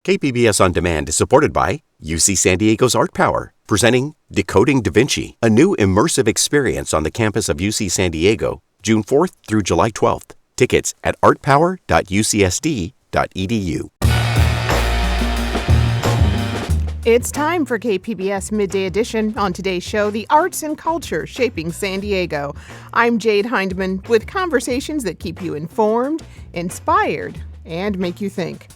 KPBS On Demand is supported by UC San Diego's Art Power, presenting Decoding Da Vinci, a new immersive experience on the campus of UC San Diego, June 4th through July 12th. Tickets at artpower.ucsd.edu. It's time for KPBS Midday Edition. On today's show, the arts and culture shaping San Diego. I'm Jade Hindman with conversations that keep you informed, inspired, and make you think.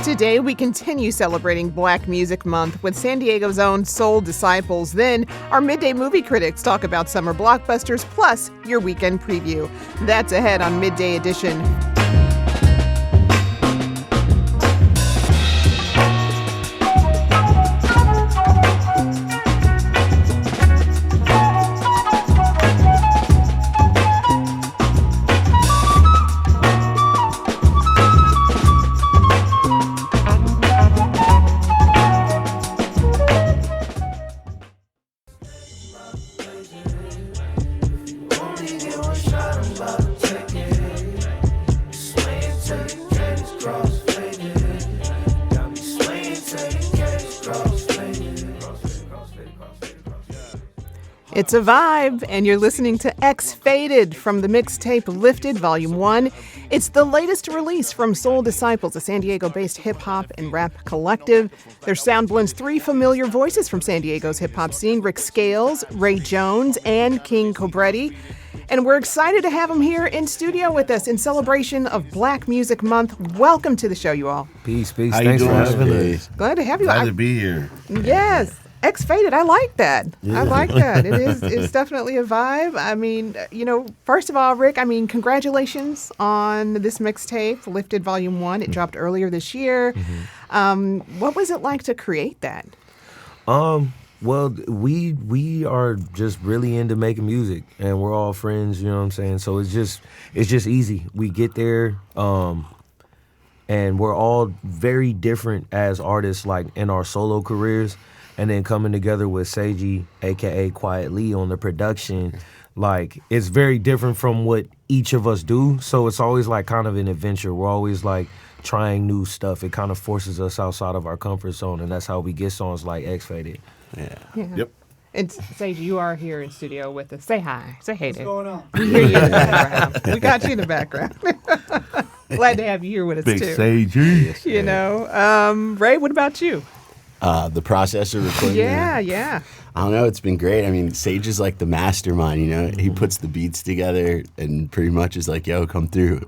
Today, we continue celebrating Black Music Month with San Diego's own Soul Disciples. Then, our midday movie critics talk about summer blockbusters, plus your weekend preview. That's ahead on Midday Edition. It's a vibe, and you're listening to X Faded from the mixtape Lifted Volume 1. It's the latest release from Soul Disciples, a San Diego-based hip-hop and rap collective. Their sound blends three familiar voices from San Diego's hip-hop scene: Rick Scales, Ray Jones, and King Cobretti. And we're excited to have them here in studio with us in celebration of Black Music Month. Welcome to the show, you all. Peace. How Thanks you for doing having us. Glad to have you. Glad to be here. Yes. X Faded, I like that. Yeah. I like that. It's definitely a vibe. I mean, first of all, Rick, congratulations on this mixtape, Lifted Volume 1. It dropped earlier this year. Mm-hmm. What was it like to create that? Well, we are just really into making music, and we're all friends, you know what I'm saying? So it's just easy. We get there, and we're all very different as artists, like in our solo careers. And then coming together with Seiji, a.k.a. Quiet Lee, on the production, like, it's very different from what each of us do. So it's always, like, kind of an adventure. We're always, like, trying new stuff. It kind of forces us outside of our comfort zone, and that's how we get songs like X Faded. Yeah. Yep. And Seiji, you are here in studio with us. Say hi. Say hey. What's going on? We hear you in the background. We got you in the background. Glad to have you here with us, Big too. Seiji. Ray, what about you? The processor recording. Yeah. I don't know. It's been great. I mean, Sage is like the mastermind, He puts the beats together and pretty much is like, yo, come through.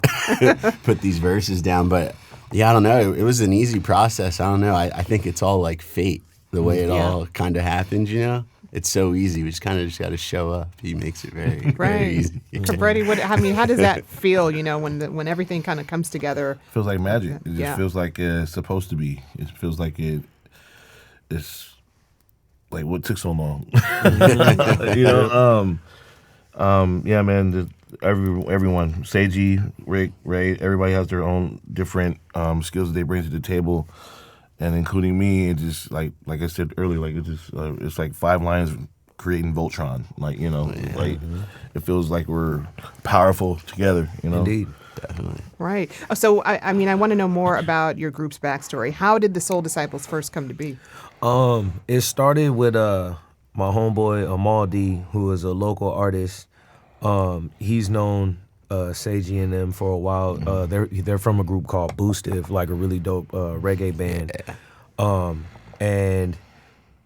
Put these verses down. But, yeah, I don't know. It was an easy process. I don't know. I think it's all like fate, the way it all kind of happens, It's so easy. We just got to show up. He makes it very, very easy. Cabretti, how does that feel, when everything kind of comes together? Feels like magic. It just feels like it's supposed to be. It feels like it's like what took so long. Yeah, man. Everyone, Seiji, Rick, Ray, everybody has their own different skills that they bring to the table, and including me. It just like I said earlier, like it's like 5 lines creating Voltron. It feels like we're powerful together. Indeed. Definitely. Right. So, I want to know more about your group's backstory. How did the Soul Disciples first come to be? It started with my homeboy Amal D, who is a local artist. He's known Seiji and them for a while. They're from a group called Boostive, like a really dope reggae band. Yeah. And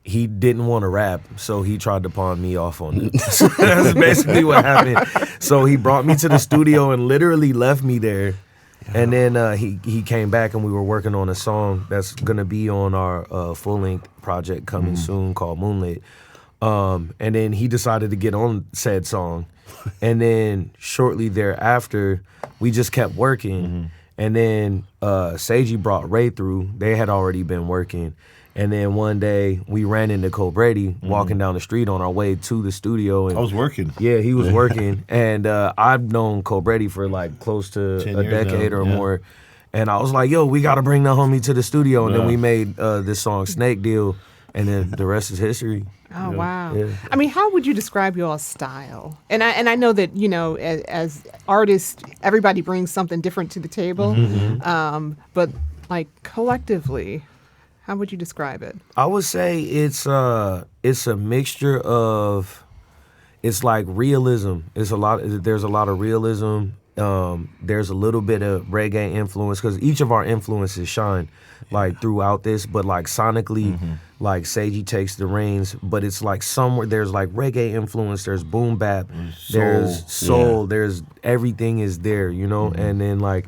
he didn't want to rap, so he tried to pawn me off on it. So that's basically what happened. So he brought me to the studio and literally left me there. And then he came back and we were working on a song that's going to be on our full-length project coming soon called Moonlit. And then he decided to get on said song. And then shortly thereafter, we just kept working. And then Seiji brought Ray through. They had already been working. And then one day we ran into Cobretti walking down the street on our way to the studio. And I was working. Yeah, he was working. And I've known Cobretti for like close to a decade or more. And I was like, yo, we got to bring the homie to the studio. And then we made this song, Snake Deal. and then the rest is history. Oh, wow. Yeah. I mean, how would you describe your style? And I know that, as artists, everybody brings something different to the table. But like collectively, how would you describe it? I would say it's a mixture of, it's like realism. There's a lot of realism. There's a little bit of reggae influence because each of our influences shine like throughout this, but like sonically, like Seiji takes the reins, but it's like somewhere there's like reggae influence, there's boom bap, there's soul, there's everything is there, and then like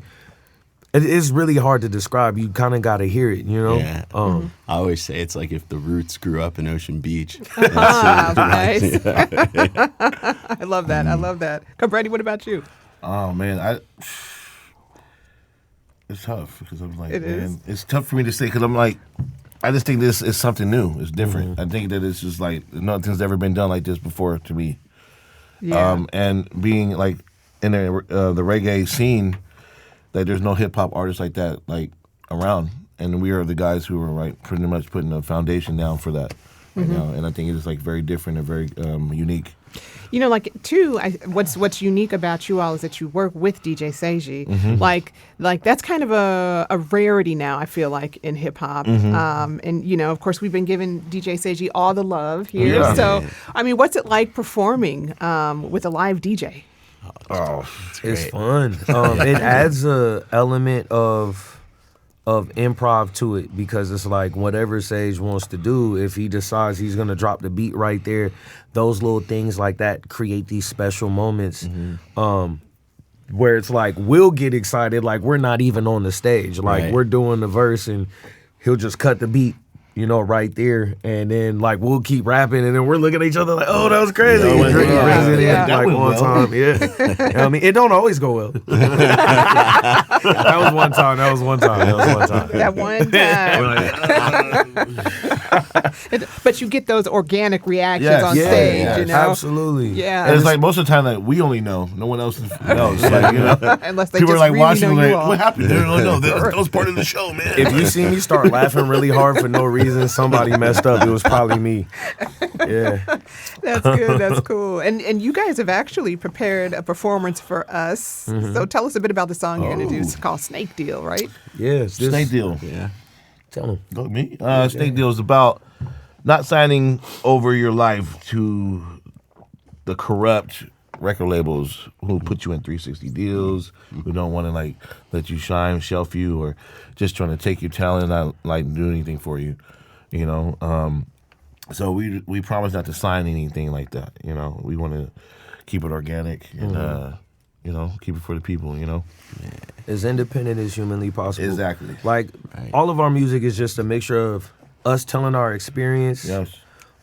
it's really hard to describe. You kind of got to hear it, Yeah. I always say it's like if the Roots grew up in Ocean Beach. Nice. I love that. I love that. Brady, what about you? Oh man, it's tough because I'm like, it's tough for me to say because I'm like, I just think this is something new. It's different. I think that it's just like nothing's ever been done like this before to me. Yeah. And being like in the reggae scene, that there's no hip hop artists like that like around, and we are the guys who are like pretty much putting the foundation down for that right now. And I think it's like very different and very unique. What's unique about you all is that you work with DJ Seiji. Like that's kind of a rarity now, I feel like, in hip hop. And of course, we've been giving DJ Seiji all the love here. Yeah. So, I mean, what's it like performing with a live DJ? It's fun. It adds a element of improv to it because it's like whatever Sage wants to do, if he decides he's gonna drop the beat right there, those little things like that create these special moments where it's like we'll get excited like we're not even on the stage, like we're doing the verse and he'll just cut the beat right there, and then like we'll keep rapping, and then we're looking at each other like, "Oh, that was crazy." Like one time, I mean, it don't always go well. That was one time. That one time. But you get those organic reactions on stage, Absolutely. Yeah. And it's like most of the time, like we only know, no one else knows. Like, unless they people just are like really watching, know you like, all. what happened? They don't know. That was part of the show, man. If you see me start laughing really hard for no reason, somebody messed up. It was probably me. Yeah. That's good. That's cool. And you guys have actually prepared a performance for us. So tell us a bit about the song you're going to do. It's called Snake Deal, right? Yeah. Snake Deal. Yeah. Tell him. Go me. Snake Deal is about not signing over your life to the corrupt record labels who put you in 360 deals, who don't want to like let you shine, shelf you, or just trying to take your talent and not like do anything for you. So we promise not to sign anything like that. We want to keep it organic and keep it for the people. As independent as humanly possible. Exactly. Like all of our music is just a mixture of us telling our experience. Yes.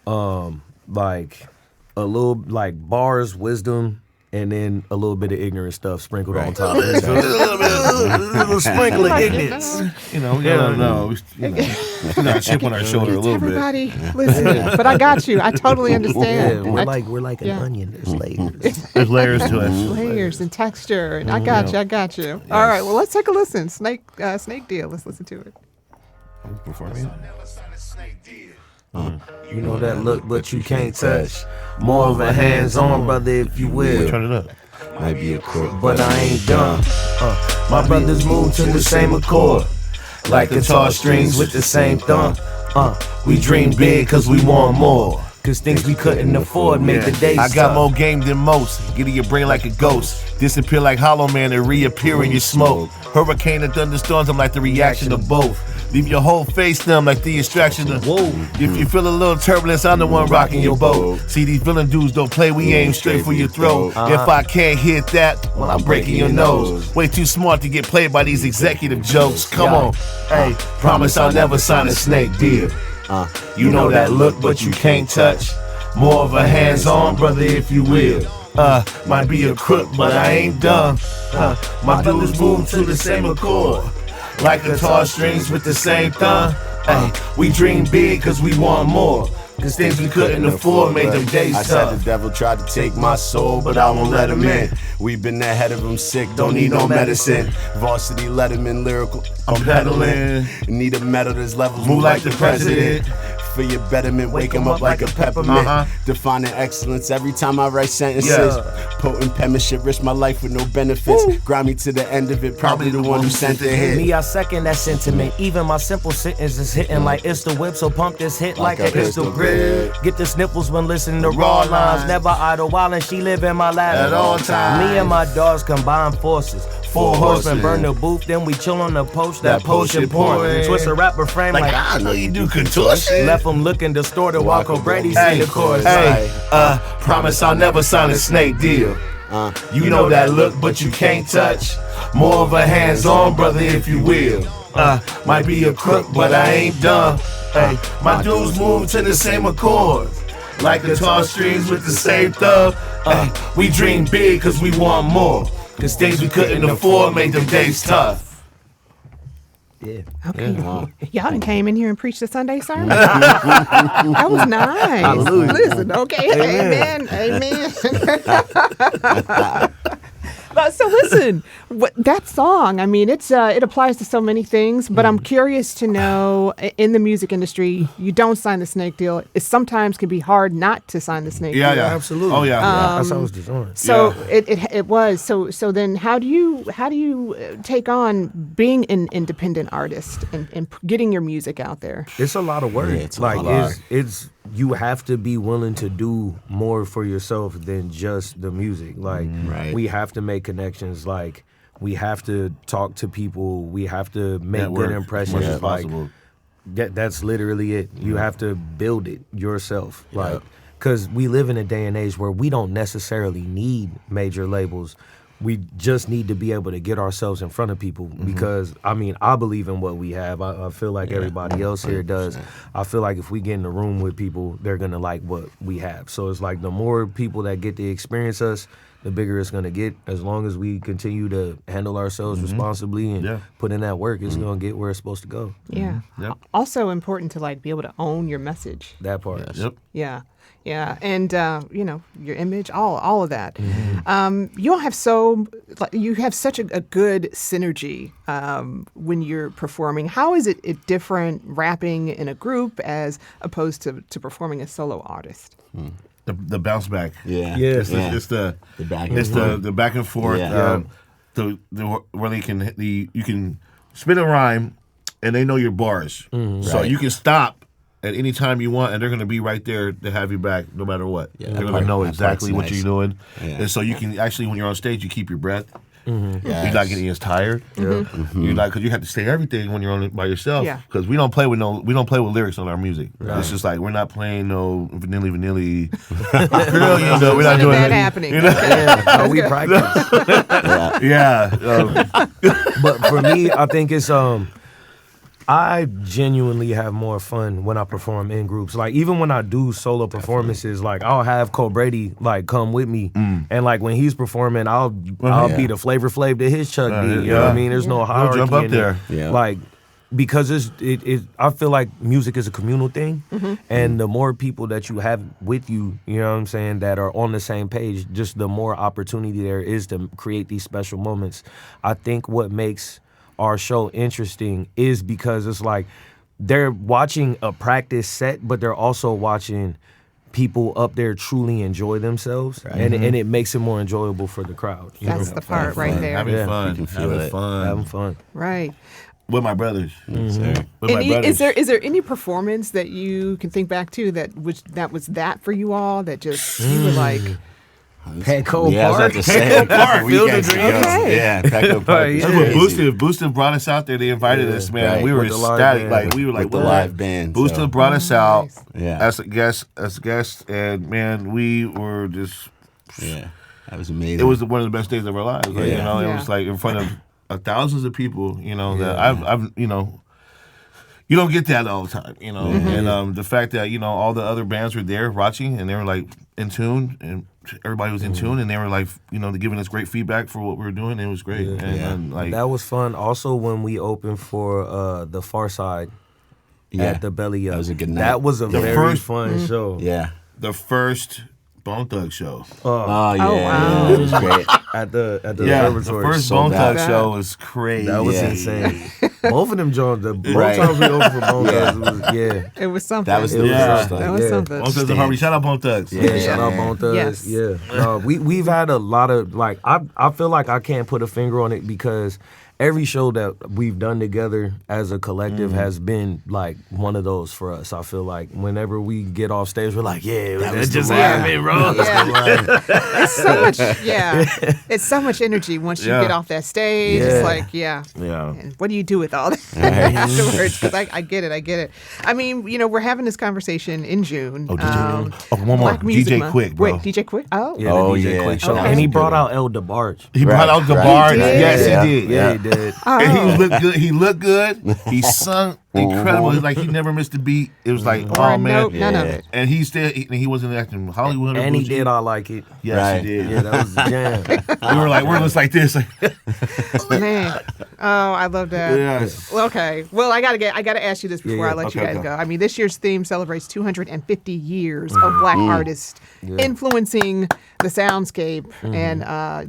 Like a little like bars, wisdom, and then a little bit of ignorant stuff sprinkled on top. A little sprinkle of ignorance. We gotta know. We got a chip on our shoulder a little bit. Everybody, listen. But I got you. I totally understand. We're like an onion. There's layers. There's layers to us. Layers and texture. And I got you. Yes. All right. Well, let's take a listen. Snake Deal. Let's listen to it. Performing. You know that look, but you can't touch. More of a hands-on brother, if you will. Turn it up. Might be a crook, But I ain't dumb. My brothers move to the same accord, like guitar strings with the same thumb. We dream big cause we want more, cause things we couldn't afford made the days I got tough. more game than most. Get in your brain like a ghost. Disappear like Hollow Man and reappear in your smoke. Hurricane and thunderstorms, I'm like the reaction of both. Leave your whole face numb like the extraction of whoa. If you feel a little turbulence, I'm the one rocking your boat. See, these villain dudes don't play, we aim straight for your throat. If I can't hit that, well, I'm breaking your nose. Way too smart to get played by these executive jokes. Come on, hey, promise I'll never sign a snake deal. You know that look, but you can't touch. More of a hands-on brother, if you will. Might be a crook, but I ain't dumb. My brothers move to the same accord, like guitar strings with the same thumb. Ay, we dream big cause we want more, cause things we couldn't afford made them days I tough. said the devil tried to take my soul, but I won't let him in. We've been ahead of him sick, don't need no medicine. Varsity let him in lyrical, I'm peddling. Need a medal, there's levels, Move like the president. for your betterment. Wake 'em up like a peppermint. Defining excellence every time I write sentences. Potent penmanship, risk my life with no benefits. Grind me to the end of it, probably the one who sent the hit. Me, I second that sentiment. Even my simple sentence is hitting like it's the whip, so pump this hit like a pistol grip. Get the sniffles when listening to raw lines. Never idle while and she live in my lap At all times. Me and my dogs combine forces. Four horsemen burn the booth, then we chill on the poach. That potion pouring. Twist a rapper frame like I know you do contortion. left him looking distorted while Brady's in the chorus. Hey, promise I'll never sign a snake deal. You know that look, but you can't touch. More of a hands-on brother, if you will. Might be a crook, but I ain't dumb. Hey, my dudes move to the same accord. Like guitar strings with the same thumb. We dream big cause we want more. Cause things we couldn't afford made them days tough. Yeah. Okay. Y'all done came in here and preached a Sunday sermon. That was nice. Hallelujah. Listen, okay. Amen. So listen, that song, I mean, it applies to so many things, but I'm curious to know, in the music industry, you don't sign the snake deal. It sometimes can be hard not to sign the snake deal. Yeah. Absolutely. Oh, yeah. That's how it was designed. So it was. So then how do you take on being an independent artist and getting your music out there? It's a lot of work. Yeah, it's a like lot. it's you have to be willing to do more for yourself than just the music. Like Right. we have to make connections. Like we have to talk to people. We have to make Network good as impressions. much as Like possible. that's literally it. You have to build it yourself. Like because we live in a day and age where we don't necessarily need major labels. We just need to be able to get ourselves in front of people because, I mean, I believe in what we have. I feel like everybody else here does. I feel like if we get in the room with people, they're going to like what we have. So it's like the more people that get to experience us, the bigger it's going to get. As long as we continue to handle ourselves responsibly and put in that work, it's going to get where it's supposed to go. Yeah. Yep. Also important to like be able to own your message. That part. Yep. Yeah. Yeah. And, your image, all of that. You have such a good synergy when you're performing. How is it different rapping in a group as opposed to performing as solo artist? The bounce back. Yeah. Yeah. It's the back it's and forth. the back and forth. Yeah. Where they can you can spit a rhyme and they know your bars, so Right. you can stop at any time you want, and they're going to be right there to have you back no matter what. Yeah, they're that going part- to know that exactly part's what nice. you're doing, Yeah. and so you can actually, when you're on stage, you keep your breath. Yes. You're not getting as tired. You're not, because you have to say everything when you're on it by yourself. Yeah. Because we don't play with lyrics on our music. It's just like we're not playing no vanilly. Girl, you know, we're not None of doing that that. happening. You know? Yeah, we practice. Yeah. But for me, I think it's I genuinely have more fun when I perform in groups. Like even when I do solo performances, like I'll have Cole Brady like come with me, and like when he's performing, I'll be the Flavor Flav to his Chuck D. You know what I mean? There's no hierarchy. jump up in there. it. Yeah. Like because I feel like music is a communal thing, and the more people that you have with you, you know what I'm saying, that are on the same page, just the more opportunity there is to create these special moments. I think what makes our show interesting is because it's like they're watching a practice set, but they're also watching people up there truly enjoy themselves, and it makes it more enjoyable for the crowd. You That's know? the part right there. Having Yeah. fun. You can feel Having it. fun. Having fun. Right. With my brothers. Sorry. With my And brothers. is there any performance that you can think back to that was that for you all that just you were like, Petco Yeah, I was Park. about to say. Park, Field of Weekends ago. Dreams. Okay. Yeah, Petco Park. Yeah. was That's what crazy. Boosted brought us out there. They invited us, man. Right. We were With the live ecstatic. band. Like we were like, With the what? live band, Boosted so- brought us out nice. Yeah. as a guest, and man, we were just. Yeah, that was amazing. It was one of the best days of our lives. Like, Yeah. You know, Yeah. it was like in front of thousands of people. You know that I've you know. You don't get that all the time, you know, and the fact that all the other bands were there watching, and they were like in tune, and everybody was in tune, and they were like, giving us great feedback for what we were doing. It was great, and like That was fun. Also, when we opened for the Far Side at the Belly Up, That was a good night. That was a very first- fun show. Yeah. the first Bone Thug show. Oh yeah, wow. yeah, it was great. At the Yeah, the observatory. first sold Bone Thug out. show was crazy. That was Yeah. insane. Both of them joints, both Right. times we opened for Bone Thugs, It was something. That was the Yeah. first That thing. was something. Bone Thugs and Harmony. Shout out Bone Thugs. Yeah, shout out Bone Thugs. Yes. Yeah, no, we've had a lot of like I feel like I can't put a finger on it because every show that we've done together as a collective has been like one of those for us. I feel like whenever we get off stage, we're like, yeah, that just happened, bro. Yeah. It's so much, it's so much energy once you Yeah. get off that stage. Yeah. It's like, Yeah. And what do you do with all that afterwards? Because I get it. I mean, we're having this conversation in June. Oh, DJ. One more. Black Music DJ Month. Quick, bro. Wait, DJ Quick? Oh. Yeah, Oh, the DJ yeah. Quick show. Okay. And he brought out El DeBarge. He brought out the bars. He did? Yes, Yeah. he did. Yeah, he did. And he looked good. He looked good. He sung incredible. It's like he never missed a beat. It was like, Or oh a man. note, none of it. And he wasn't acting Hollywood. or And he bougie. did I Like It. Yes, Right. he did. Yeah, that was the jam. We're just like this. Man. Oh, I love that. Yes. Well, okay. Well, I gotta ask you this before yeah. I let you Okay, guys okay. go. I mean, this year's theme celebrates 250 years of Black artists influencing the soundscape and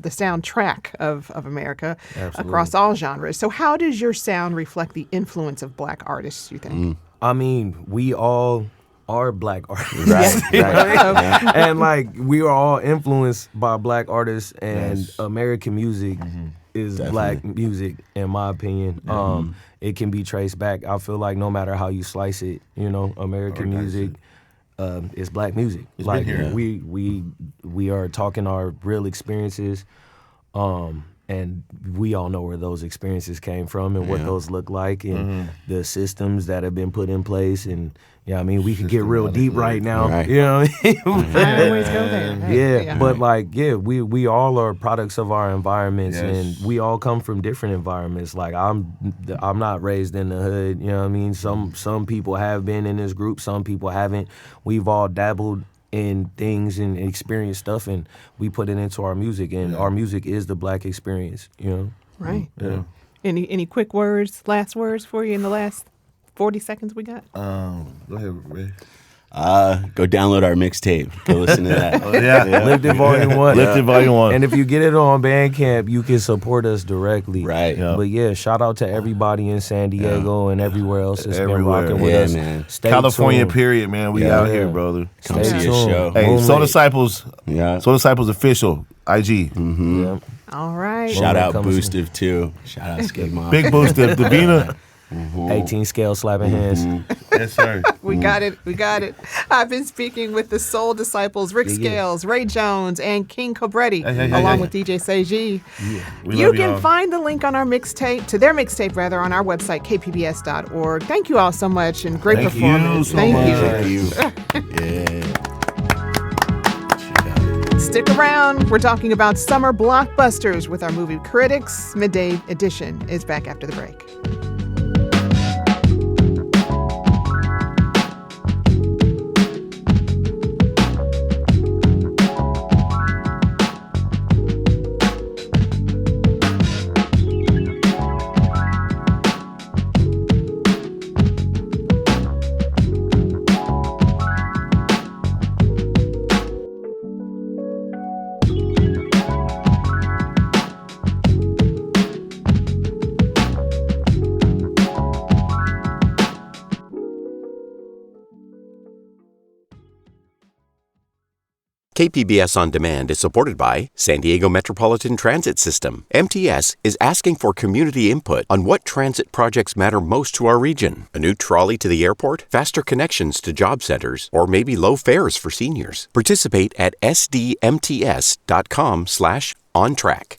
the soundtrack of America across all genres. So, how does your sound reflect the influence of Black artists, you think? I mean, we all are Black artists. Right. And like we are all influenced by Black artists, and Yes. American music is Black music, in my opinion. It can be traced back. I feel like no matter how you slice it, American music is Black music. It's like been here. we are talking our real experiences, and we all know where those experiences came from and what those look like, and the systems that have been put in place, and we could get real deep right now. Right. You know what I mean? I always go there. Hey, But we all are products of our environments, Yes. and we all come from different environments. Like I'm not raised in the hood, you know what I mean? Some people have been in this group, some people haven't. We've all dabbled in things and experienced stuff, and we put it into our music, and our music is the Black experience, Right. Yeah. Any quick last words for you in the last 40 seconds we got? Go ahead, Ray. Go download our mixtape. Go listen to that. Yeah. Lifted Volume 1. Lifted Volume 1. And if you get it on Bandcamp, you can support us directly. Right. Yeah. But yeah, shout out to everybody in San Diego and everywhere else that's been Everywhere. rocking with Yeah, us. man. Stay California, tuned. period, man. We Yeah. out here, brother. Come Stay see a tuned. show. Hey, Moonlight. Soul Disciples. Yeah. Soul Disciples official. IG. Yeah. All right. Shout out comes- Boostive too. Shout out Skid Mom. Big boost of Davina. 18 scale slapping hands. Yes, sir. We got it. I've been speaking with the Soul Disciples, Rick Yeah. Scales, Ray Jones, and King Cobretti, Hey, along hey. with DJ Seiji. We You love can y'all. find the link on our mixtape, to their mixtape rather, on our website, kpbs.org. Thank you all so much, and great Thank you performance. so Thank much. you. Thank you. Yeah. Stick around. We're talking about summer blockbusters with our movie critics. Midday Edition is back after the break. KPBS On Demand is supported by San Diego Metropolitan Transit System. MTS is asking for community input on what transit projects matter most to our region. A new trolley to the airport, faster connections to job centers, or maybe low fares for seniors. Participate at sdmts.com/ontrack.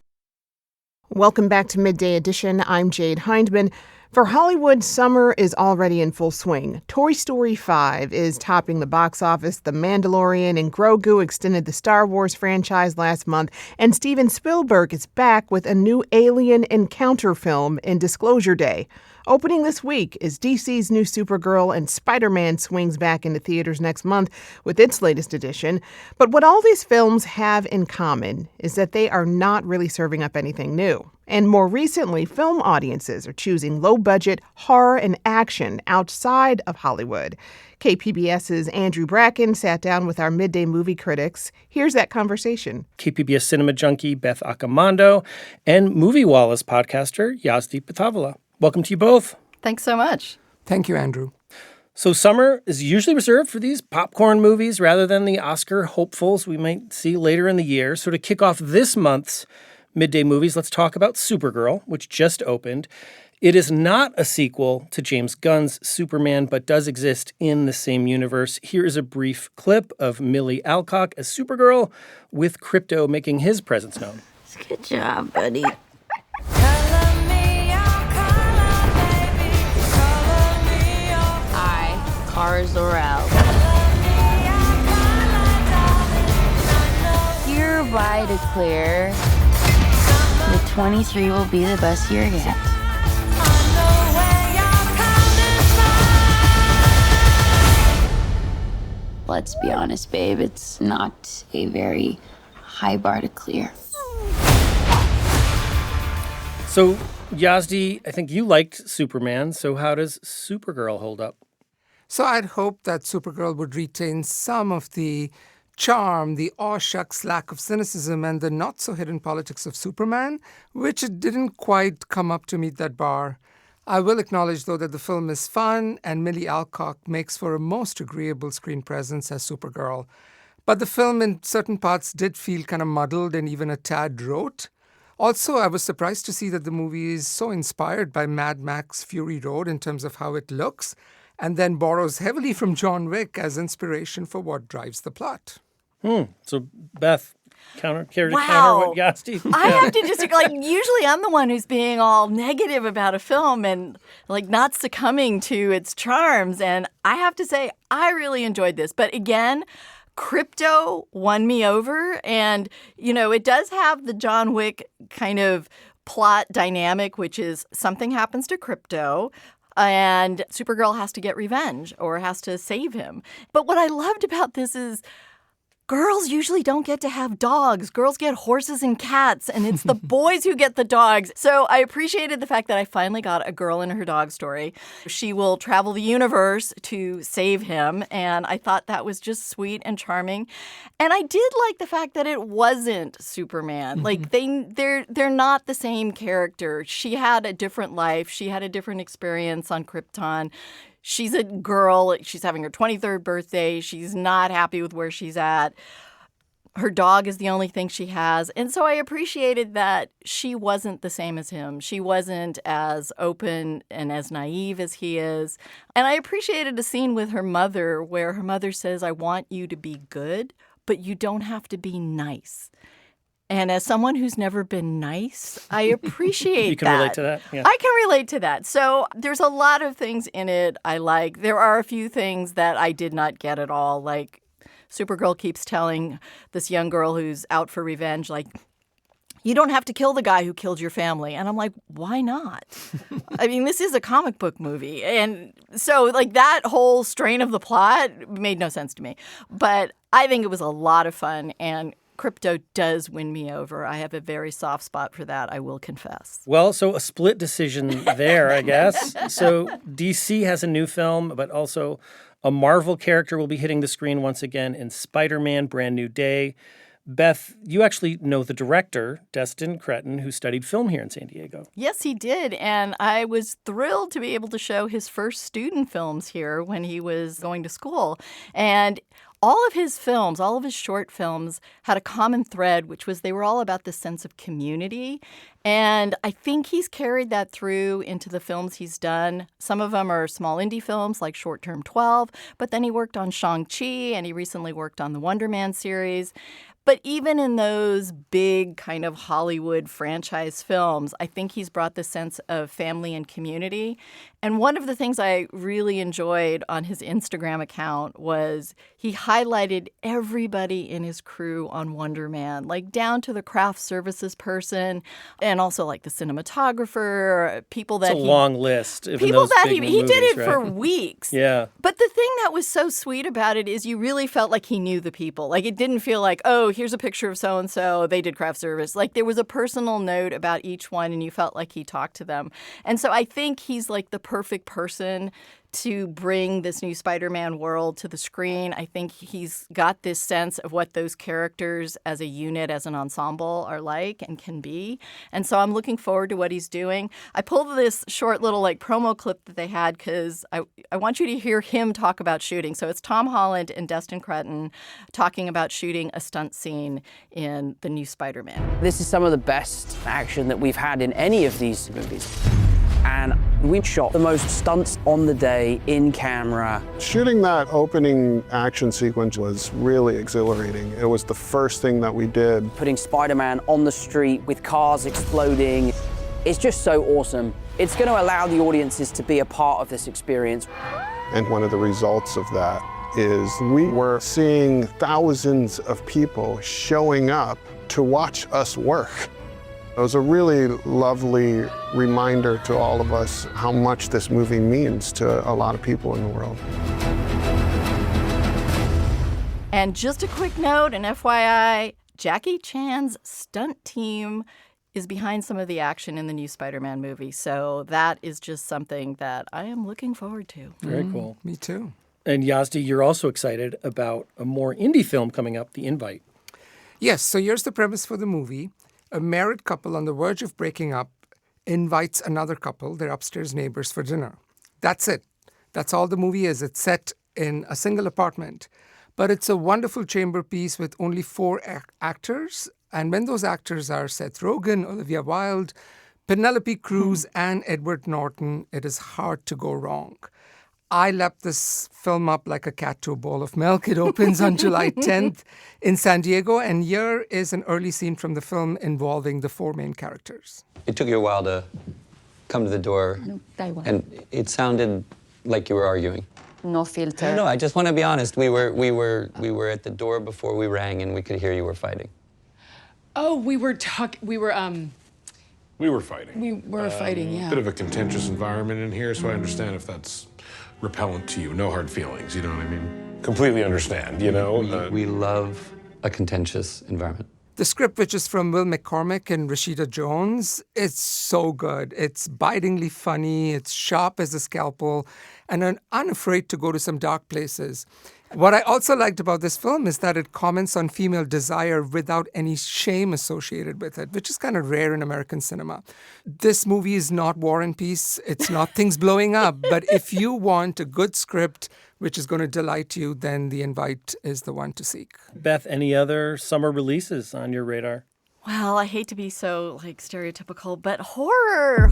Welcome back to Midday Edition. I'm Jade Hindman. For Hollywood, summer is already in full swing. Toy Story 5 is topping the box office. The Mandalorian and Grogu extended the Star Wars franchise last month. And Steven Spielberg is back with a new Alien Encounter film in Disclosure Day. Opening this week is DC's new Supergirl, and Spider-Man swings back into theaters next month with its latest edition. But what all these films have in common is that they are not really serving up anything new. And more recently, film audiences are choosing low-budget horror and action outside of Hollywood. KPBS's Andrew Bracken sat down with our midday movie critics. Here's that conversation. KPBS cinema junkie Beth Accomando and Movie Wallace podcaster Yazdi Patavala. Welcome to you both. Thanks so much. Thank you, Andrew. So summer is usually reserved for these popcorn movies rather than the Oscar hopefuls we might see later in the year. So to kick off this month's Midday Movies, let's talk about Supergirl, which just opened. It is not a sequel to James Gunn's Superman, but does exist in the same universe. Here is a brief clip of Millie Alcock as Supergirl, with Crypto making his presence known. Good job, buddy. I, Cara Zor-El, hereby declare that 23 will be the best year yet. Let's be honest, babe, it's not a very high bar to clear. So, Yazdi, I think you liked Superman, so how does Supergirl hold up? So I'd hoped that Supergirl would retain some of the charm, the aw-shucks lack of cynicism, and the not-so-hidden politics of Superman, which it didn't quite come up to meet that bar. I will acknowledge, though, that the film is fun, and Millie Alcock makes for a most agreeable screen presence as Supergirl. But the film, in certain parts, did feel kind of muddled and even a tad rote. Also, I was surprised to see that the movie is so inspired by Mad Max Fury Road in terms of how it looks, and then borrows heavily from John Wick as inspiration for what drives the plot. So, Beth, care to counter what Yazdi? I have to just, usually I'm the one who's being all negative about a film and, not succumbing to its charms. And I have to say, I really enjoyed this. But again, Crypto won me over. And, it does have the John Wick kind of plot dynamic, which is something happens to Crypto, and Supergirl has to get revenge or has to save him. But what I loved about this is girls usually don't get to have dogs. Girls get horses and cats, and it's the boys who get the dogs. So I appreciated the fact that I finally got a girl and her dog story. She will travel the universe to save him, and I thought that was just sweet and charming. And I did like the fact that it wasn't Superman. They're not the same character. She had a different life. She had a different experience on Krypton. She's a girl. She's having her 23rd birthday. She's not happy with where she's at. Her dog is the only thing she has. And so I appreciated that she wasn't the same as him. She wasn't as open and as naive as he is. And I appreciated a scene with her mother where her mother says, I want you to be good, but you don't have to be nice. And as someone who's never been nice, I appreciate that. You can relate to that? Yeah. I can relate to that. So there's a lot of things in it I like. There are a few things that I did not get at all. Like Supergirl keeps telling this young girl who's out for revenge, you don't have to kill the guy who killed your family. And I'm like, why not? I mean, this is a comic book movie. And so that whole strain of the plot made no sense to me. But I think it was a lot of fun, and Crypto does win me over. I have a very soft spot for that, I will confess. Well, so a split decision there, I guess. So DC has a new film, but also a Marvel character will be hitting the screen once again in Spider-Man Brand New Day. Beth, you actually know the director, Destin Cretton, who studied film here in San Diego. Yes, he did. And I was thrilled to be able to show his first student films here when he was going to school. And all of his films, all of his short films had a common thread, which was they were all about this sense of community. And I think he's carried that through into the films he's done. Some of them are small indie films like Short Term 12, but then he worked on Shang-Chi and he recently worked on the Wonder Man series. But even in those big kind of Hollywood franchise films, I think he's brought the sense of family and community. And one of the things I really enjoyed on his Instagram account was he highlighted everybody in his crew on Wonder Man, down to the craft services person and also the cinematographer, people that it's a long list. People that he movies, did it right? for weeks. Yeah. But the thing that was so sweet about it is you really felt like he knew the people. It didn't feel like, oh, here's a picture of so-and-so, they did craft service. There was a personal note about each one, and you felt like he talked to them. And so I think he's the perfect person to bring this new Spider-Man world to the screen. I think he's got this sense of what those characters as a unit, as an ensemble are like and can be. And so I'm looking forward to what he's doing. I pulled this short little promo clip that they had because I want you to hear him talk about shooting. So it's Tom Holland and Destin Cretton talking about shooting a stunt scene in the new Spider-Man. This is some of the best action that we've had in any of these movies. And we shot the most stunts on the day in camera. Shooting that opening action sequence was really exhilarating. It was the first thing that we did. Putting Spider-Man on the street with cars exploding. It's just so awesome. It's going to allow the audiences to be a part of this experience. And one of the results of that is we were seeing thousands of people showing up to watch us work. It was a really lovely reminder to all of us how much this movie means to a lot of people in the world. And just a quick note, an FYI, Jackie Chan's stunt team is behind some of the action in the new Spider-Man movie. So that is just something that I am looking forward to. Very cool. Me too. And Yazdi, you're also excited about a more indie film coming up, The Invite. Yes, so here's the premise for the movie. A married couple on the verge of breaking up invites another couple, their upstairs neighbors, for dinner. That's it. That's all the movie is. It's set in a single apartment. But it's a wonderful chamber piece with only 4 actors. And when those actors are Seth Rogen, Olivia Wilde, Penelope Cruz, and Edward Norton, it is hard to go wrong. I lapped this film up like a cat to a bowl of milk. It opens on July 10th in San Diego, and here is an early scene from the film involving the 4 main characters. It took you a while to come to the door, and it sounded like you were arguing. No filter. No, I just want to be honest. We were at the door before we rang, and we could hear you were fighting. Oh, we were talking. We were fighting. We were fighting. Yeah. A bit of a contentious environment in here, so I understand if that's repellent to you. No hard feelings, you know what I mean? Completely understand, you know? We love a contentious environment. The script, which is from Will McCormick and Rashida Jones, it's so good. It's bitingly funny, it's sharp as a scalpel, and unafraid to go to some dark places. What I also liked about this film is that it comments on female desire without any shame associated with it, which is kind of rare in American cinema. This movie is not War and Peace. It's not things blowing up. But if you want a good script which is going to delight you, then The Invite is the one to seek. Beth, any other summer releases on your radar? Well, I hate to be so stereotypical, but horror.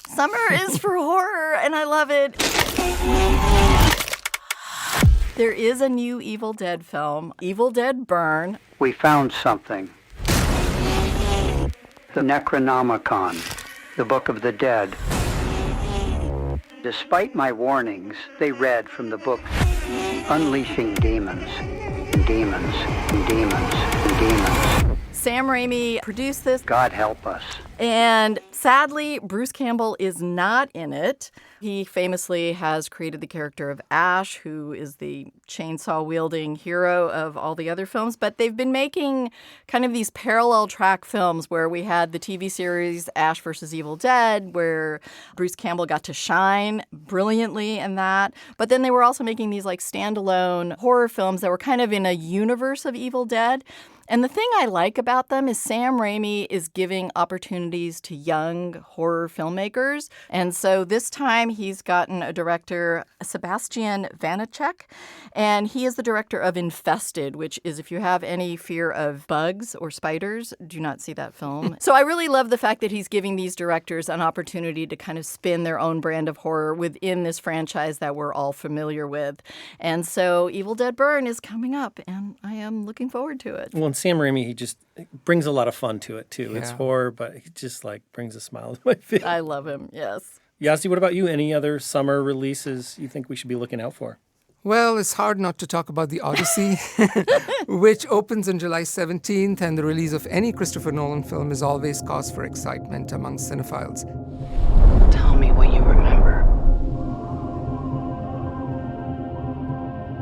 Summer is for horror, and I love it. There is a new Evil Dead film, Evil Dead Burn. We found something. The Necronomicon, the Book of the Dead. Despite my warnings, they read from the book, unleashing demons, and demons, and demons, and demons. Sam Raimi produced this. God help us. And sadly, Bruce Campbell is not in it. He famously has created the character of Ash, who is the chainsaw-wielding hero of all the other films. But they've been making kind of these parallel track films where we had the TV series Ash vs. Evil Dead, where Bruce Campbell got to shine brilliantly in that. But then they were also making these standalone horror films that were kind of in a universe of Evil Dead. And the thing I like about them is Sam Raimi is giving opportunities to young horror filmmakers. And so this time he's gotten a director, Sebastian Vanacek, and he is the director of Infested, which is if you have any fear of bugs or spiders, do not see that film. So I really love the fact that he's giving these directors an opportunity to kind of spin their own brand of horror within this franchise that we're all familiar with. And so Evil Dead Burn is coming up, and I am looking forward to it. Well, Sam Raimi, he just brings a lot of fun to it, too. Yeah. It's horror, but he just, brings a smile to my face. I love him, yes. Yasi, what about you? Any other summer releases you think we should be looking out for? Well, it's hard not to talk about The Odyssey, which opens on July 17th, and the release of any Christopher Nolan film is always cause for excitement among cinephiles. Tell me what you remember.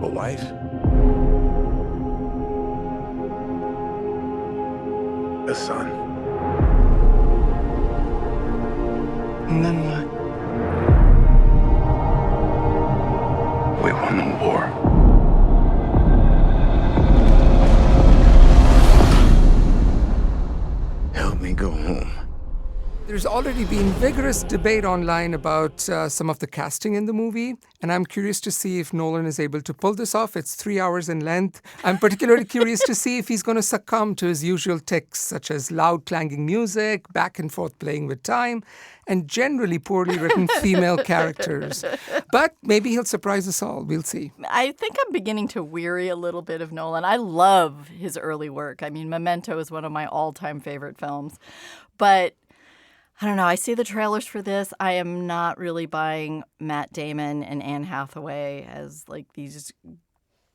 A wife? A son. And then what? There's already been vigorous debate online about some of the casting in the movie, and I'm curious to see if Nolan is able to pull this off. It's 3 hours in length. I'm particularly curious to see if he's going to succumb to his usual tics, such as loud clanging music, back and forth playing with time, and generally poorly written female characters. But maybe he'll surprise us all. We'll see. I think I'm beginning to weary a little bit of Nolan. I love his early work. I mean, Memento is one of my all-time favorite films. But I don't know. I see the trailers for this. I am not really buying Matt Damon and Anne Hathaway as like these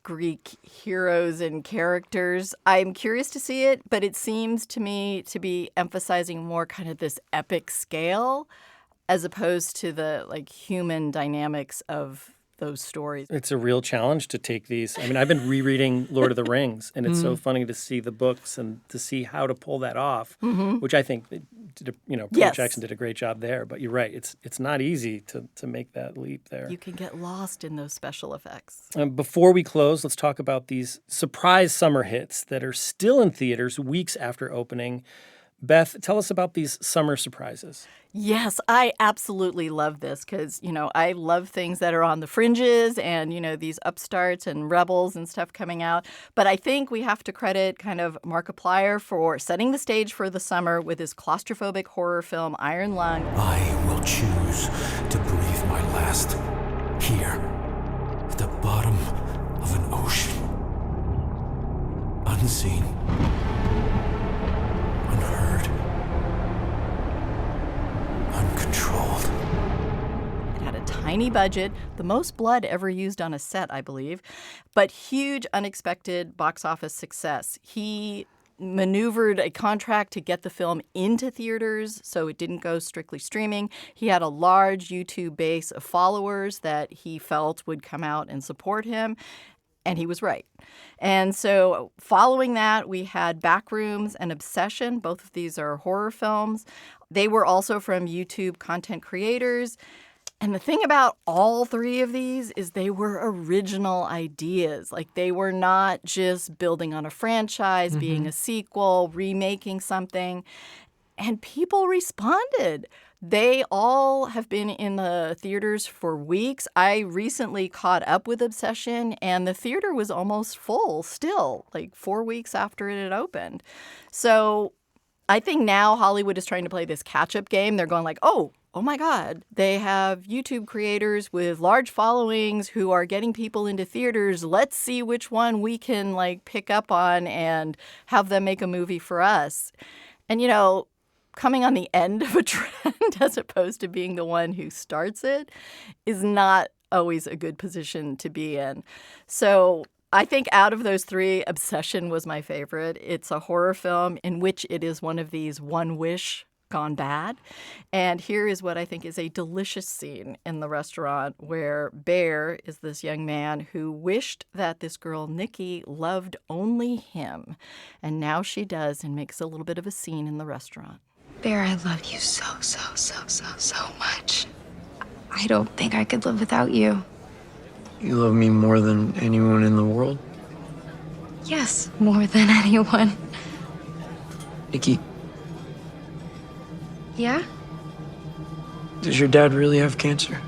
Greek heroes and characters. I'm curious to see it, but it seems to me to be emphasizing more kind of this epic scale as opposed to the like human dynamics of those stories. It's a real challenge to take these. I mean, I've been rereading Lord of the Rings, and it's so funny to see the books and to see how to pull that off, which I think, Peter Jackson did a great job there. But you're right, it's not easy to make that leap there. You can get lost in those special effects. Before we close, let's talk about these surprise summer hits that are still in theaters weeks after opening. Beth, tell us about these summer surprises. Yes, I absolutely love this because, I love things that are on the fringes and, these upstarts and rebels and stuff coming out. But I think we have to credit kind of Markiplier for setting the stage for the summer with his claustrophobic horror film Iron Lung. I will choose to breathe my last here at the bottom of an ocean. Unseen. Unheard. Uncontrolled. It had a tiny budget, the most blood ever used on a set, I believe, but huge unexpected box office success. He maneuvered a contract to get the film into theaters, so it didn't go strictly streaming. He had a large YouTube base of followers that he felt would come out and support him. And he was right. And so following that, we had Backrooms and Obsession. Both of these are horror films. They were also from YouTube content creators. And the thing about all three of these is they were original ideas. Like they were not just building on a franchise, being a sequel, remaking something. And people responded. They all have been in the theaters for weeks. I recently caught up with Obsession, and the theater was almost full still, like 4 weeks after it had opened. So I think now Hollywood is trying to play this catch-up game. They're going like, oh my God, they have YouTube creators with large followings who are getting people into theaters. Let's see which one we can like pick up on and have them make a movie for us. And, coming on the end of a trend as opposed to being the one who starts it is not always a good position to be in. So I think out of those three, Obsession was my favorite. It's a horror film in which it is one of these one wish gone bad. And here is what I think is a delicious scene in the restaurant where Bear is this young man who wished that this girl, Nikki, loved only him. And now she does and makes a little bit of a scene in the restaurant. Bear, I love you so much. I don't think I could live without you. You love me more than anyone in the world? Yes, more than anyone. Nikki, Yeah? does your dad really have cancer?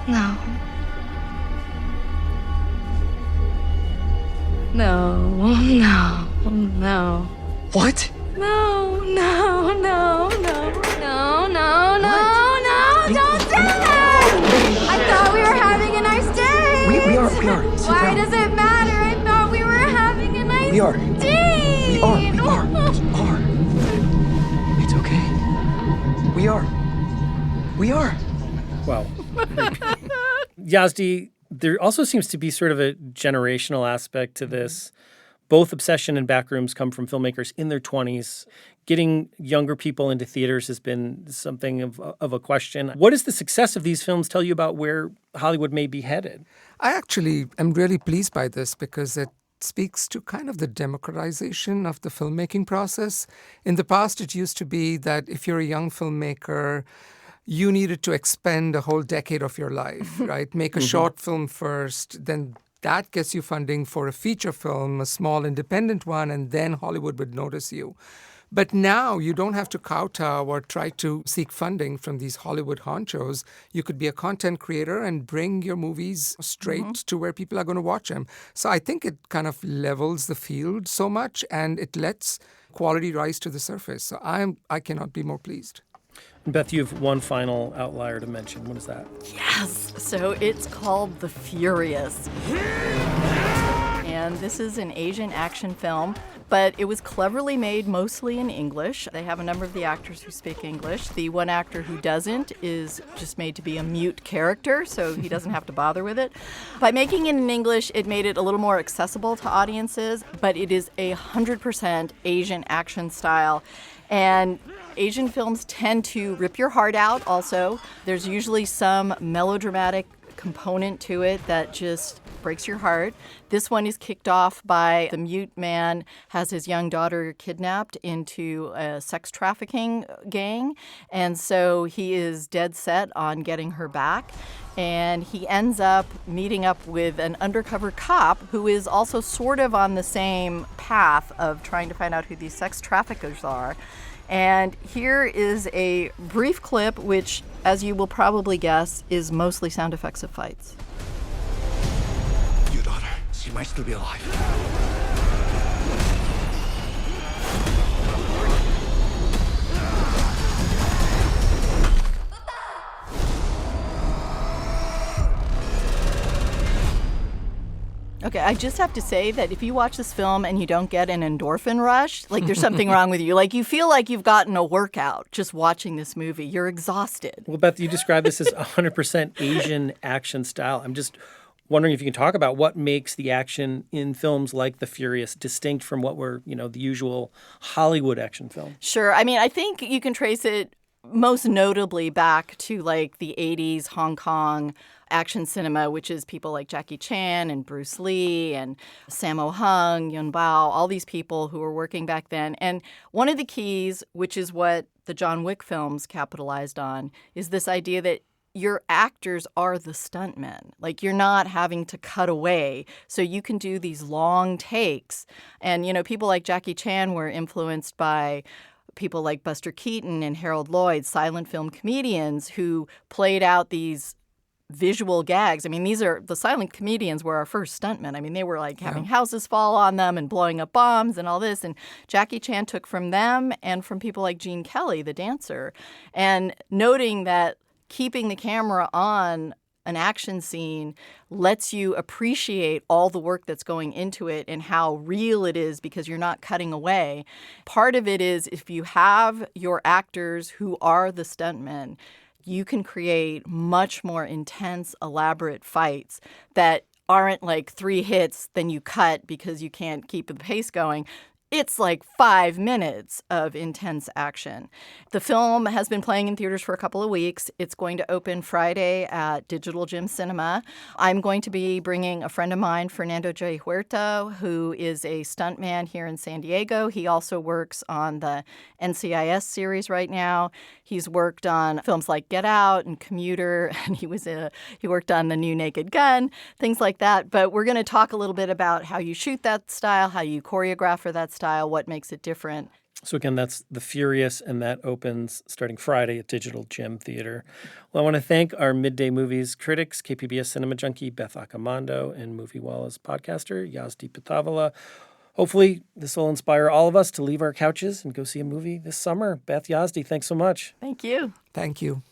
No. No. What? No. Don't do that! I thought we were having a nice day. We are. Sit Why down. does it matter? I thought we were having a nice We are. day. We are. It's okay. We are. Wow. Yazdi, there also seems to be sort of a generational aspect to this. Both Obsession and Backrooms come from filmmakers in their 20s. Getting younger people into theaters has been something of a question. What does the success of these films tell you about where Hollywood may be headed? I actually am really pleased by this because it speaks to kind of the democratization of the filmmaking process. In the past, it used to be that if you're a young filmmaker, you needed to expend a whole decade of your life, right? Make a short film first, then that gets you funding for a feature film, a small independent one, and then Hollywood would notice you. But now you don't have to kowtow or try to seek funding from these Hollywood honchos. You could be a content creator and bring your movies straight to where people are going to watch them. So I think it kind of levels the field so much, and it lets quality rise to the surface. So I cannot be more pleased. Beth, you have one final outlier to mention. What is that? Yes. So it's called The Furious. And this is an Asian action film, but it was cleverly made mostly in English. They have a number of the actors who speak English. The one actor who doesn't is just made to be a mute character, so he doesn't have to bother with it. By making it in English, it made it a little more accessible to audiences, but it is 100% Asian action style. And Asian films tend to rip your heart out also. There's usually some melodramatic component to it that just breaks your heart. This one is kicked off by the mute man has his young daughter kidnapped into a sex trafficking gang, and so he is dead set on getting her back. And he ends up meeting up with an undercover cop who is also sort of on the same path of trying to find out who these sex traffickers are. And here is a brief clip, which, as you will probably guess, is mostly sound effects of fights. Your daughter, she might still be alive. Okay, I just have to say that if you watch this film and you don't get an endorphin rush, like there's something wrong with you. Like you feel like you've gotten a workout just watching this movie. You're exhausted. Well, Beth, you described this as 100% Asian action style. I'm just wondering if you can talk about what makes the action in films like The Furious distinct from what were, the usual Hollywood action film. Sure. I mean, I think you can trace it most notably back to like the 80s Hong Kong action cinema, which is people like Jackie Chan and Bruce Lee and Sammo Hung, Yun Bao, all these people who were working back then. And one of the keys, which is what the John Wick films capitalized on, is this idea that your actors are the stuntmen. Like you're not having to cut away. So you can do these long takes. And, people like Jackie Chan were influenced by people like Buster Keaton and Harold Lloyd, silent film comedians who played out these visual gags. I mean, the silent comedians were our first stuntmen. I mean, they were like having houses fall on them and blowing up bombs and all this. And Jackie Chan took from them and from people like Gene Kelly, the dancer, and noting that keeping the camera on an action scene lets you appreciate all the work that's going into it and how real it is because you're not cutting away. Part of it is if you have your actors who are the stuntmen, you can create much more intense, elaborate fights that aren't like 3 hits, then you cut because you can't keep the pace going. It's like 5 minutes of intense action. The film has been playing in theaters for a couple of weeks. It's going to open Friday at Digital Gym Cinema. I'm going to be bringing a friend of mine, Fernando J. Huerta, who is a stuntman here in San Diego. He also works on the NCIS series right now. He's worked on films like Get Out and Commuter, and he worked on The New Naked Gun, things like that. But we're going to talk a little bit about how you shoot that style, how you choreograph for that style, what makes it different. So again, that's The Furious, and that opens starting Friday at Digital Gym Theater. Well, I want to thank our Midday Movies critics, KPBS Cinema Junkie Beth Accomando and Movie Walla's podcaster Yazdi Pitavala. Hopefully, this will inspire all of us to leave our couches and go see a movie this summer. Beth, Yazdi, thanks so much. Thank you. Thank you.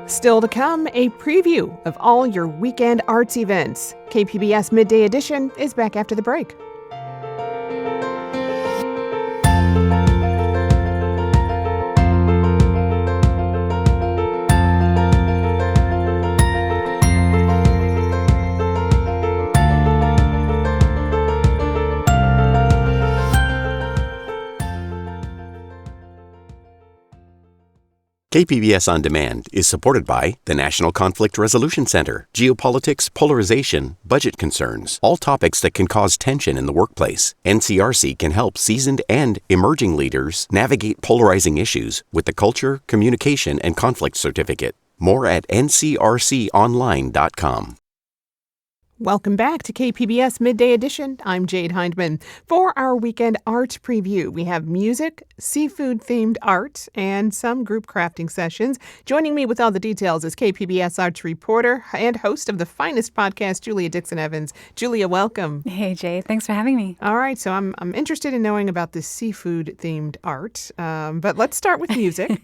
Still to come, a preview of all your weekend arts events. KPBS Midday Edition is back after the break. KPBS On Demand is supported by the National Conflict Resolution Center, geopolitics, polarization, budget concerns, all topics that can cause tension in the workplace. NCRC can help seasoned and emerging leaders navigate polarizing issues with the Culture, Communication, and Conflict Certificate. More at ncrconline.com. Welcome back to KPBS Midday Edition. I'm Jade Hindman. For our weekend art preview, we have music, seafood-themed art, and some group crafting sessions. Joining me with all the details is KPBS arts reporter and host of the finest podcast, Julia Dixon-Evans. Julia, welcome. Hey, Jade. Thanks for having me. All right, so I'm interested in knowing about this seafood-themed art, but let's start with music.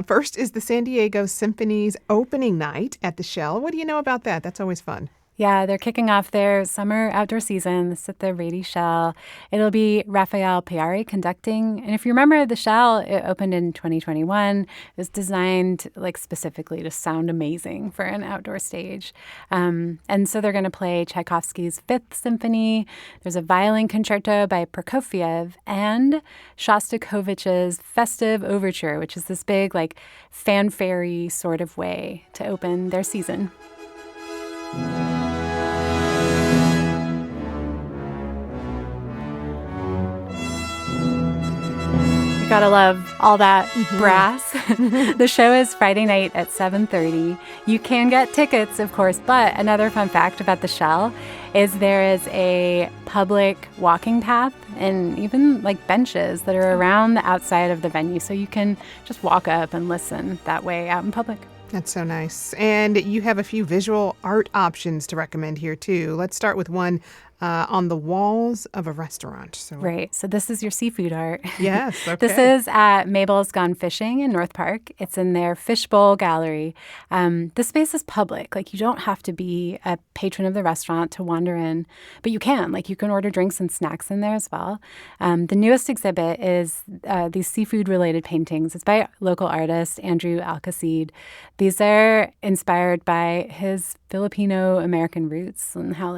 First is the San Diego Symphony's opening night at the Shell. What do you know about that? That's always fun. Yeah, they're kicking off their summer outdoor season. This is at the Rady Shell. It'll be Rafael Piari conducting. And if you remember, the Shell, it opened in 2021. It was designed specifically to sound amazing for an outdoor stage. And so they're going to play Tchaikovsky's Fifth Symphony. There's a violin concerto by Prokofiev and Shostakovich's Festive Overture, which is this big, fanfare-y sort of way to open their season. Gotta love all that brass. The show is Friday night at 7:30. You can get tickets, of course, but another fun fact about the Shell is there is a public walking path and even benches that are around the outside of the venue, so you can just walk up and listen that way out in public. That's so nice. And you have a few visual art options to recommend here, too. Let's start with one on the walls of a restaurant. Right. So this is your seafood art. Yes. Okay. This is at Mabel's Gone Fishing in North Park. It's in their fishbowl gallery. The space is public. You don't have to be a patron of the restaurant to wander in, but you can. You can order drinks and snacks in there as well. The newest exhibit is these seafood-related paintings. It's by local artist Andrew Alcacid. These are inspired by his Filipino-American roots and how,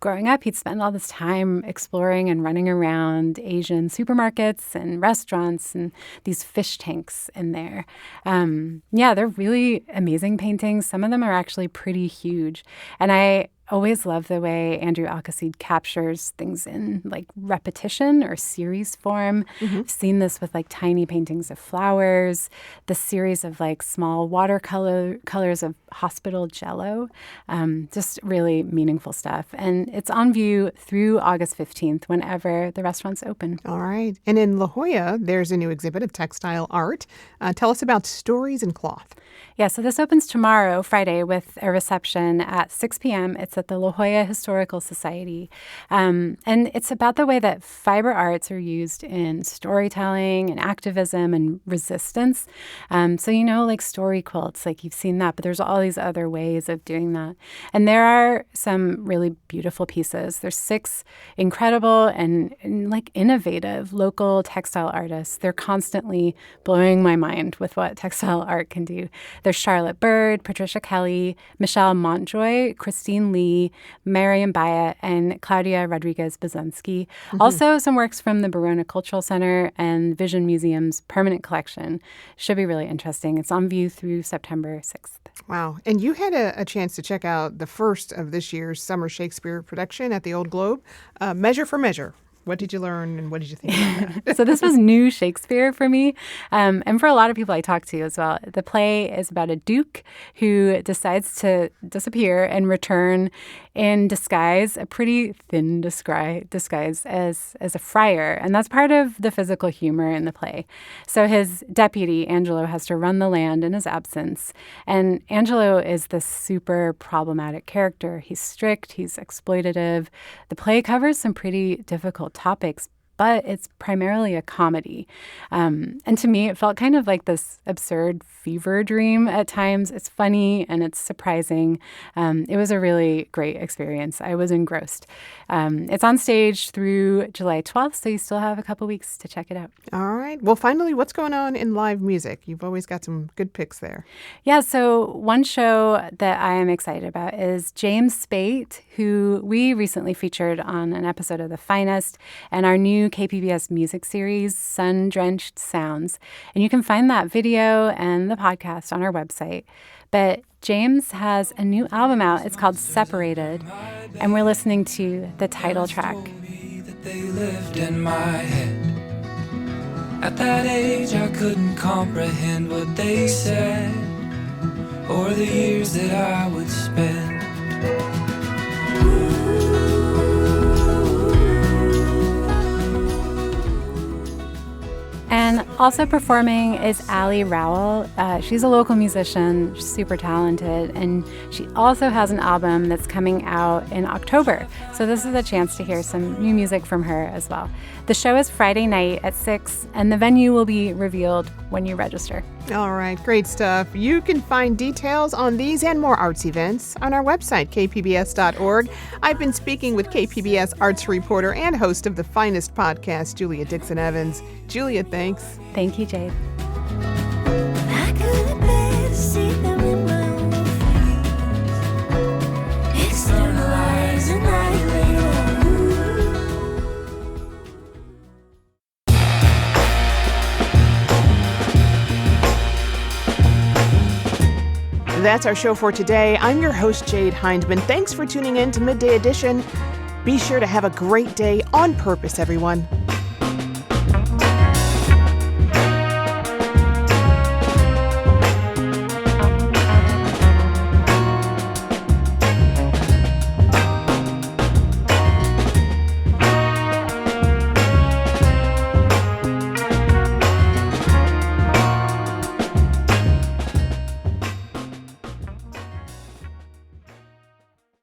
growing up, he'd spend all this time exploring and running around Asian supermarkets and restaurants and these fish tanks in there. They're really amazing paintings. Some of them are actually pretty huge. And I always love the way Andrew Alcacid captures things in repetition or series form. I've seen this with tiny paintings of flowers, the series of small watercolors of hospital jello, just really meaningful stuff. And it's on view through August 15th whenever the restaurant's open. All right. And in La Jolla, there's a new exhibit of textile art. Tell us about Stories in Cloth. Yeah, so this opens tomorrow, Friday, with a reception at 6 p.m. It's at the La Jolla Historical Society. And it's about the way that fiber arts are used in storytelling and activism and resistance. So, story quilts, you've seen that, but there's all these other ways of doing that. And there are some really beautiful pieces. There's 6 incredible and innovative local textile artists. They're constantly blowing my mind with what textile art can do. There's Charlotte Bird, Patricia Kelly, Michelle Montjoy, Christine Lee, Mariam Baya, and Claudia Rodriguez-Bazensky. Also, some works from the Barona Cultural Center and Vision Museum's permanent collection. Should be really interesting. It's on view through September 6th. Wow. And you had a chance to check out the first of this year's summer Shakespeare production at the Old Globe, Measure for Measure. What did you learn and what did you think about that? So this was new Shakespeare for me, and for a lot of people I talked to as well. The play is about a duke who decides to disappear and return in disguise, a pretty thin disguise as a friar. And that's part of the physical humor in the play. So his deputy, Angelo, has to run the land in his absence. And Angelo is this super problematic character. He's strict, he's exploitative. The play covers some pretty difficult topics, but it's primarily a comedy. And to me, it felt kind of like this absurd fever dream at times. It's funny and it's surprising. It was a really great experience. I was engrossed. It's on stage through July 12th, so you still have a couple weeks to check it out. All right. Well, finally, what's going on in live music? You've always got some good picks there. Yeah, so one show that I am excited about is James Spate, who we recently featured on an episode of The Finest, and our new new KPBS music series, Sun-Drenched Sounds. And you can find that video and the podcast on our website. But James has a new album out. It's called Separated. And we're listening to the title track. They lived in my head. At that age, I couldn't comprehend what they said or the years that I would spend. And also performing is Allie Rowell. She's a local musician, she's super talented, and she also has an album that's coming out in October. So this is a chance to hear some new music from her as well. The show is Friday night at 6, and the venue will be revealed when you register. All right, great stuff. You can find details on these and more arts events on our website, kpbs.org. I've been speaking with KPBS arts reporter and host of the Finest podcast, Julia Dixon Evans. Julia, thanks. Thank you, Jade. I couldn't bear to see them in my own face. Externalize and annihilate. That's our show for today. I'm your host, Jade Hindman. Thanks for tuning in to Midday Edition. Be sure to have a great day on purpose, everyone.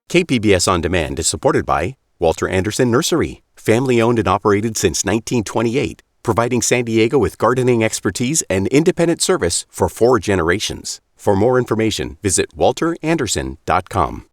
KPBS On Demand is supported by Walter Anderson Nursery, family-owned and operated since 1928, providing San Diego with gardening expertise and independent service for 4 generations. For more information, visit walteranderson.com.